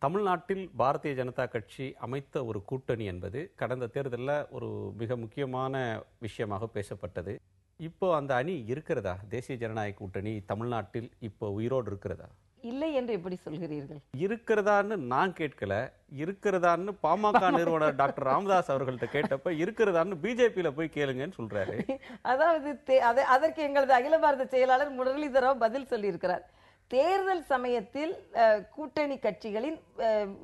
தமிழ்நாட்டில் பாரதிய ஜனதா கட்சி அமைத்த ஒரு கூட்டணி என்பது கடந்த தேர்தலில் ஒரு மிக முக்கியமான விஷயமாக பேசப்பட்டது. இப்போ அந்த அணி இருக்கிறதா? தேசிய ஜனநாயக கூட்டணி தமிழ்நாட்டில் இப்போ உயிரோடு இருக்கிறதா? இல்லை என்று எப்படி சொல்கிறீர்கள்? இருக்கிறதான்னு நான் கேட்கல, இருக்கிறதான்னு பாமக நிறுவனர் டாக்டர் ராமதாஸ் அவர்கள்ட்ட கேட்டப்ப இருக்கிறதான்னு பிஜேபியில போய் கேளுங்கன்னு சொல்றாரு. அதாவது அதற்கு எங்களது அகில பாரத செயலாளர் முரளிதரராவ் பதில் சொல்லி இருக்கிறார். தேர்தல் சமயத்தில் கூட்டணி கட்சிகளின்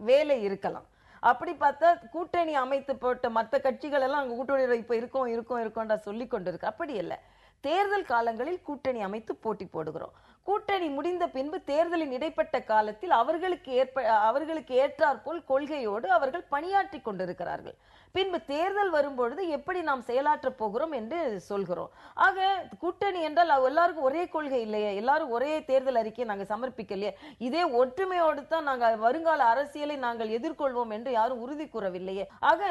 வேலை இருக்கலாம். அப்படி பார்த்தா கூட்டணி அமைத்து போட்ட மற்ற கட்சிகள் எல்லாம் அங்க கூட்டணி இப்ப இருக்கோம்டா சொல்லி கொண்டு இருக்கு. அப்படி இல்லை. தேர்தல் காலங்களில் கூட்டணி அமைத்து போட்டி போடுகிறோம். கூட்டணி முடிந்த பின்பு தேர்தலின் இடைப்பட்ட காலத்தில் அவர்களுக்கு ஏற்றாற்போல் கொள்கையோடு அவர்கள் பணியாற்றி கொண்டிருக்கிறார்கள். பின்பு தேர்தல் வரும்பொழுது எப்படி நாம் செயலாற்ற போகிறோம் என்று சொல்கிறோம். ஆக கூட்டணி என்றால் எல்லாருக்கும் ஒரே கொள்கை இல்லையே, எல்லாரும் ஒரே தேர்தல் அறிக்கையை நாங்கள் சமர்ப்பிக்கலையே, இதே ஒற்றுமையோடு தான் நாங்கள் வருங்கால அரசியலை நாங்கள் எதிர்கொள்வோம் என்று யாரும் உறுதி கூறவில்லையே. ஆக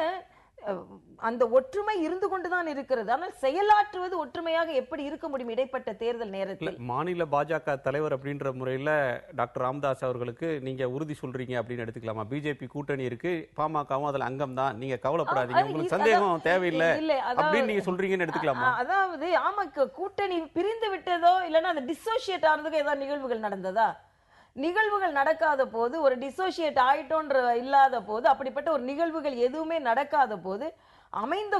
அந்த ஒற்றுமை இருந்து கொண்டுதான் இருக்கிறது. ஆனால் செயலாற்றுவது ஒற்றுமையாக எப்படி இருக்க முடியும் இடைப்பட்ட தேர்தல் நேரத்தில்? மாநில பாஜக தலைவர் அப்படின்ற முறையில் டாக்டர் ராமதாஸ் அவர்களுக்கு நீங்க உறுதி சொல்றீங்க அப்படின்னு எடுத்துக்கலாமா? பிஜேபி கூட்டணி இருக்கு, பாமகவும் அதுல அங்கம் தான், நீங்க கவலைப்படாதீங்க, உங்களுக்கு சந்தேகம் தேவையில்லை அப்படின்னு நீங்க சொல்றீங்கன்னு எடுத்துக்கலாமா? அதாவது ஆமா, கூட்டணி பிரிந்து விட்டதோ இல்லைன்னா அந்த டிசோசியேட் ஆனதுக்கு ஏதாவது நிகழ்வுகள் நடந்ததா? நிகழ்வுகள் நடக்காத போது, ஒரு டிசோசியேட் ஆயிட்டோன்ற இல்லாத போது, அப்படிப்பட்ட ஒரு நிகழ்வுகள் எதுவுமே நடக்காத போது அமைந்த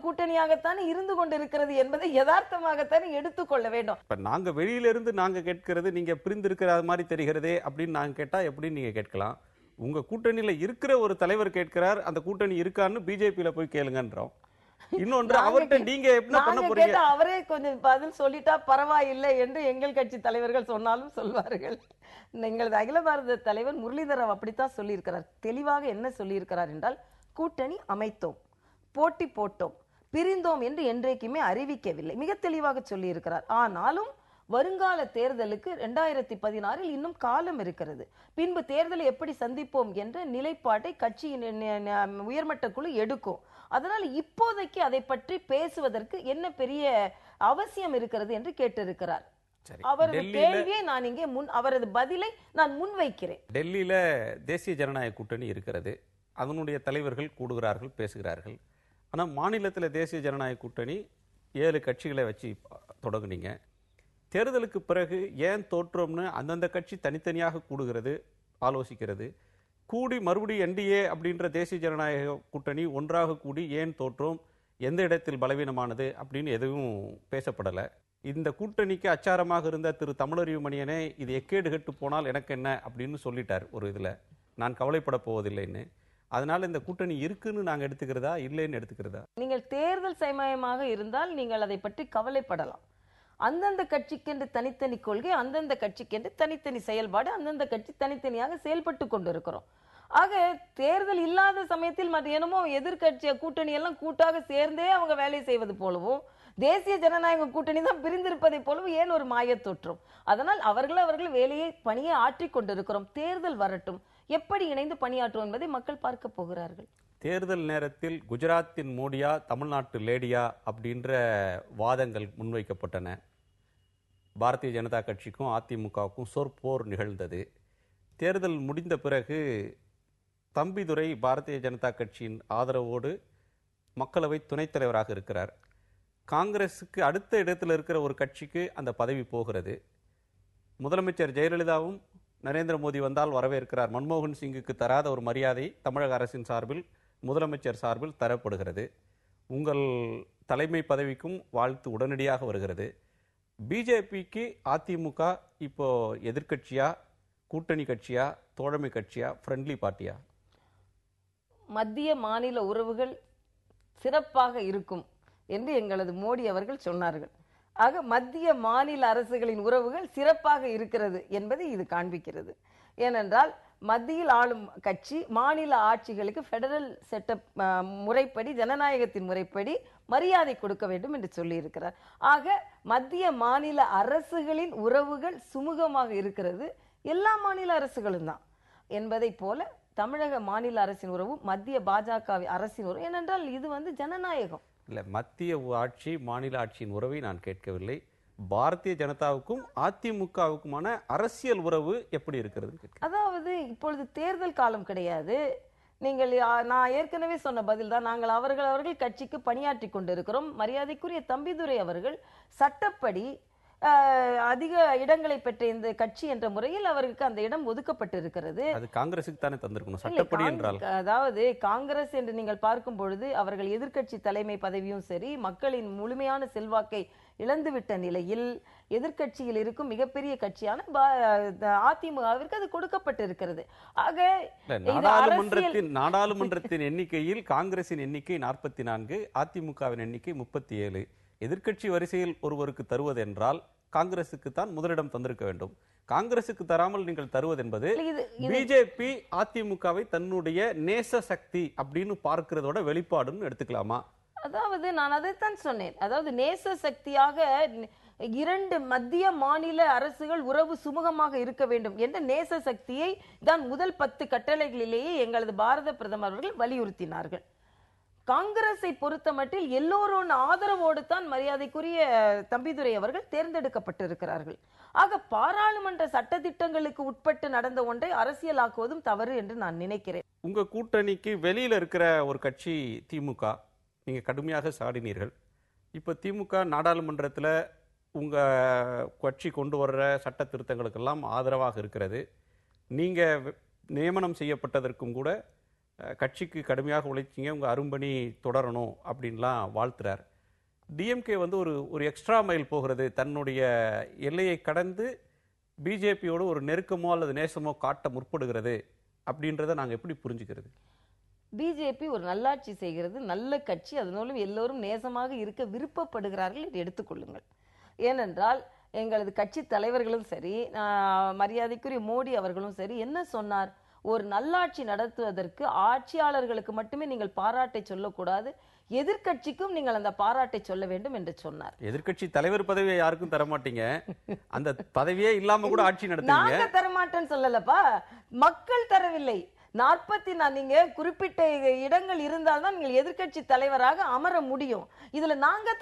கூட்டணியாகத்தானே இருந்து கொண்டிருக்கிறது என்பதை யதார்த்தமாகத்தானே எடுத்துக்கொள்ள வேண்டும். இப்ப நாங்க வெளியில இருந்து நாங்க கேட்கிறது நீங்க பிரிந்து இருக்கிற மாதிரி தெரிகிறதே அப்படின்னு நாங்க கேட்டா எப்படி நீங்க கேட்கலாம்? உங்க கூட்டணியில இருக்கிற ஒரு தலைவர் கேட்கிறார், அந்த கூட்டணி இருக்கான்னு பிஜேபியில போய் கேளுங்கன்றோம். இன்னொன்று, அவர்கிட்ட நீங்க என்ன பண்ண போறீங்க? அவரே கொஞ்சம் பதில் சொல்லிட்டா பரவாயில்லை என்று எங்கள் கட்சி தலைவர்கள் சொன்னாலும் சொல்வார்கள். எங்களது அகில பாரத தலைவர் முரளிதரராவ் அப்படித்தான் சொல்லியிருக்கிறார். தெளிவாக என்ன சொல்லியிருக்கிறார் என்றால், கூட்டணி அமைத்தோம், போட்டி போட்டோம், பிரிந்தோம் என்று என்றைக்குமே அறிவிக்கவில்லை. மிக தெளிவாக சொல்லியிருக்கிறார். ஆனாலும் வருங்கால தேர்தலுக்கு 2016 இன்னும் காலம் இருக்கிறது. பின்பு தேர்தலை எப்படி சந்திப்போம் என்ற நிலைப்பாட்டை கட்சியின் உயர்மட்ட குழு எடுக்கும். அதனால் இப்போதைக்கு அதை பற்றி பேசுவதற்கு என்ன பெரிய அவசியம் இருக்கிறது என்று கேட்டிருக்கிறார். அவரது கேள்வியை நான் இங்கே அவரது பதிலை நான் முன்வைக்கிறேன். டெல்லியில தேசிய ஜனநாயக கூட்டணி இருக்கிறது, அதனுடைய தலைவர்கள் கூடுகிறார்கள், பேசுகிறார்கள். ஆனா மாநிலத்தில் தேசிய ஜனநாயக கூட்டணி 7 கட்சிகளை வச்சு தொடங்குனீங்க. தேர்தலுக்கு பிறகு ஏன் தோற்றோம்னு அந்தந்த கட்சி தனித்தனியாக கூடுகிறது, ஆலோசிக்கிறது. கூடி மறுபடியும் என்டிஏ அப்படின்ற தேசிய ஜனநாயக கூட்டணி ஒன்றாக கூடி ஏன் தோற்றோம், எந்த இடத்தில் பலவீனமானது அப்படின்னு எதுவும் பேசப்படலை. இந்த கூட்டணிக்கு அச்சாரமாக இருந்த திரு தமிழறிவு மணியனே இது எக்கேடு கெட்டு போனால் எனக்கு என்ன அப்படின்னு சொல்லிட்டார் ஒரு இதில், நான் கவலைப்பட போவதில்லைன்னு. அதனால இந்த கூட்டணி இருக்குன்னு நாங்கள் எடுத்துக்கிறதா இல்லைன்னு எடுத்துக்கிறதா? நீங்கள் தேர்தல் சமயமாக இருந்தால் நீங்கள் அதை பற்றி கவலைப்படலாம். அந்தந்த கட்சிக்கென்று தனித்தனி கொள்கை, அந்தந்த கட்சிக்கென்று தனித்தனி செயல்பாடு, அந்தந்த கட்சி தனித்தனியாக செயல்பட்டு கொண்டிருக்கிறோம். ஆக தேர்தல் இல்லாத சமயத்தில் மற்ற என்னமோ எதிர்கட்சி கூட்டணி எல்லாம் கூட்டாக சேர்ந்தே அவங்க வேலை செய்வது போலவும், தேசிய ஜனநாயக கூட்டணி தான் பிரிந்திருப்பதை போலவும் ஏன் ஒரு மாயத் தோற்றம்? அதனால் அவர்கள் பணியை ஆற்றிக் கொண்டிருக்கிறோம். தேர்தல் வரட்டும், எப்படி இணைந்து பணியாற்றும் என்பதை மக்கள் பார்க்க போகிறார்கள். தேர்தல் நேரத்தில் குஜராத்தின் மோடியா தமிழ்நாட்டு லேடியா அப்படின்ற வாதங்கள் முன்வைக்கப்பட்டன. பாரதிய ஜனதா கட்சிக்கும் அதிமுகவுக்கும் சொற்போர் நிகழ்ந்தது. தேர்தல் முடிந்த பிறகு தம்பிதுரை பாரதிய ஜனதா கட்சியின் ஆதரவோடு மக்களவை துணைத் தலைவராக இருக்கிறார். காங்கிரஸுக்கு அடுத்த இடத்தில் இருக்கிற ஒரு கட்சிக்கு அந்த பதவி போகிறது. முதலமைச்சர் ஜெயலலிதாவும் நரேந்திர மோடி வந்தால் வரவேற்கிறார். மன்மோகன் சிங்குக்கு தராத ஒரு மரியாதை தமிழக அரசின் சார்பில், முதலமைச்சர் சார்பில் தரப்படுகிறது. உங்கள் தலைமை பதவிக்கும் வாழ்த்து உடனடியாக வருகிறது. பிஜேபிக்கு அதிமுக இப்போ எதிர்கட்சியா, கூட்டணி கட்சியா, தோழமை கட்சியா, ஃப்ரெண்ட்லி பார்ட்டியா? மத்திய மாநில உறவுகள் சிறப்பாக இருக்கும் என்று எங்களது மோடி அவர்கள் சொன்னார்கள். ஆக மத்திய மாநில அரசுகளின் உறவுகள் சிறப்பாக இருக்கிறது என்பதை இது காண்பிக்கிறது. ஏனென்றால் மத்தியில் ஆளும் கட்சி மாநில ஆட்சிகளுக்கு பெடரல் செட்டப் முறைப்படி, ஜனநாயகத்தின் முறைப்படி மரியாதை கொடுக்க வேண்டும் என்று சொல்லி இருக்கிறார். ஆக மத்திய மாநில அரசுகளின் உறவுகள் சுமூகமாக இருக்கிறது. எல்லா மாநில அரசுகளும் தான் என்பதை போல தமிழக மாநில அரசின் உறவு, மத்திய பாஜக அரசின் உறவு. ஏனென்றால் இது ஜனநாயகம். இல்லை, மத்திய ஆட்சி மாநில ஆட்சியின் உறவை நான் கேட்கவில்லை. பாரதிய ஜனதாவுக்கும் அதிமுகவுக்குமான அரசியல் உறவு எப்படி இருக்கிறது? அதாவது இப்பொழுது தேர்தல் காலம் கிடையாது. நீங்கள் நான் ஏற்கனவே சொன்ன பதில் தான். நாங்கள் அவர்கள் கட்சிக்கு பணியாற்றி கொண்டிருக்கிறோம். மரியாதைக்குரிய தம்பிதுரை அவர்கள் சட்டப்படி அதிக இடங்களை பெற்ற இந்த கட்சி என்ற முறையில் அவருக்கு அந்த இடம் ஒதுக்கப்பட்டிருக்கிறது. அது காங்கிரசுக்கு தானே தந்திருக்கணும் சட்டப்படி என்றால். அதாவது காங்கிரஸ் என்று நீங்கள் பார்க்கும் பொழுது அவர்கள் எதிர்க்கட்சி தலைமை பதவியும் சரி, மக்களின் முழுமையான செல்வாக்கை இழந்துவிட்ட நிலையில் எதிர்க்கட்சியில் இருக்கும் மிகப்பெரிய கட்சியான அதிமுகவிற்கு அது கொடுக்கப்பட்டிருக்கிறது. ஆக நாடாளுமன்றத்தின் எண்ணிக்கையில் காங்கிரசின் எண்ணிக்கை 44, அதிமுகவின் எண்ணிக்கை 37. எதிர்க்கட்சி வரிசையில் ஒருவருக்கு தருவது என்றால் காங்கிரசுக்கு தான் முதலிடம் தந்திருக்க வேண்டும். காங்கிரசுக்கு தராமல் நீங்கள் தருவது என்பது பிஜேபி அதிமுகவை தன்னுடைய நேச சக்தி அப்படின்னு பார்க்கிறதோட வெளிப்பாடுன்னு எடுத்துக்கலாமா? அதாவது நான் அதைத்தான் சொன்னேன். அதாவது நேச சக்தியாக 2 மத்திய மாநில அரசுகள் உறவு சுமூகமாக இருக்க வேண்டும் என்ற நேச சக்தியை தான் முதல் 10 கட்டளைகளிலேயே எங்களது பாரத பிரதமர் அவர்கள் வலியுறுத்தினார்கள். காங்கிரஸை பொறுத்த மட்டில் எல்லோரோட ஆதரவோடு தான் மரியாதைக்குரிய தம்பிதுரை அவர்கள் தேர்ந்தெடுக்கப்பட்டிருக்கிறார்கள். ஆக பாராளுமன்ற சட்டதிட்டங்களுக்கு உட்பட்டு நடந்த ஒன்றை அரசியலாக்குவதும் தவறு என்று நான் நினைக்கிறேன். உங்க கூட்டணிக்கு வெளியில இருக்கிற ஒரு கட்சி திமுக, நீங்க கடுமையாக சாடினீர்கள். இப்ப திமுக நாடாளுமன்றத்தில் உங்க கட்சி கொண்டு வர்ற சட்ட திருத்தங்களுக்கெல்லாம் ஆதரவாக இருக்கிறது. நீங்க நியமனம் செய்யப்பட்டதற்கும் கூட கட்சிக்கு கடுமையாக உழைச்சிங்க, உங்கள் அரும்பணி தொடரணும் அப்படின்லாம் வாழ்த்துறார். டிஎம்கே வந்து ஒரு எக்ஸ்ட்ரா மைல் போகிறது, தன்னுடைய எல்லையை கடந்து பிஜேபியோடு ஒரு நெருக்கமோ அல்லது நேசமோ காட்ட முற்படுகிறது அப்படின்றத நாங்கள் எப்படி புரிஞ்சுக்கிறது? பிஜேபி ஒரு நல்லாட்சி செய்கிறது, நல்ல கட்சி, அதனாலும் எல்லோரும் நேசமாக இருக்க விருப்பப்படுகிறார்கள் என்று எடுத்துக்கொள்ளுங்கள். ஏனென்றால் எங்களது கட்சி தலைவர்களும் சரி, மரியாதைக்குரிய மோடி அவர்களும் சரி என்ன சொன்னார்? ஒரு நல்லாட்சி நடத்துவதற்கு ஆட்சியாளர்களுக்கு மட்டுமே நீங்கள் பாராட்டை சொல்லக்கூடாது, எதிர்கட்சிக்கும் நீங்கள் அந்த பாராட்டை சொல்ல வேண்டும் என்று சொன்னார். எதிர்கட்சி தலைவர் பதவியை யாருக்கும் தரமாட்டீங்க, அந்த பதவியே இல்லாம கூட ஆட்சி நடத்துவீங்க. நாங்க தரமாட்டேன்னு சொல்லலப்பா, மக்கள் தரவில்லை. 40 நீங்க குறிப்பிட்ட இடங்கள் இருந்தால்தான் நீங்கள் எதிர்கட்சி தலைவராக அமர முடியும். இதுல நாங்க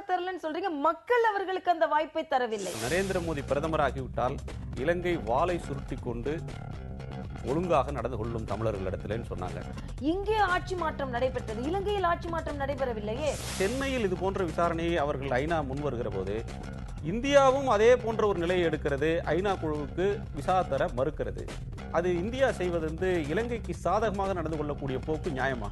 தரலன்னு சொல்றீங்க, மக்கள் அவர்களுக்கு அந்த வாய்ப்பை தரவில்லை. நரேந்திர மோடி பிரதமராகிவிட்டால் இலங்கை வாளை சுருட்டி கொண்டு ஒழுங்காக நடந்து கொள்ளும் தமிழர்களிடத்தில்னு சொன்னாங்க. இங்கே ஆட்சி மாற்றம் நடைபெற்றது, இலங்கையில் ஆட்சி மாற்றம் நடைபெறவில்லையே. சென்னையில் இது போன்ற விசாரணையை அவர்கள் ஐநா முன் வருகிற போது இந்தியாவும் அதே போன்ற ஒரு நிலையை எடுக்கிறது, ஐநா குழுவுக்கு விசா தர மறுக்கிறது. அது இந்தியா செய்வது இலங்கைக்கு சாதகமாக நடந்து கொள்ளக்கூடிய போக்கு நியாயமா?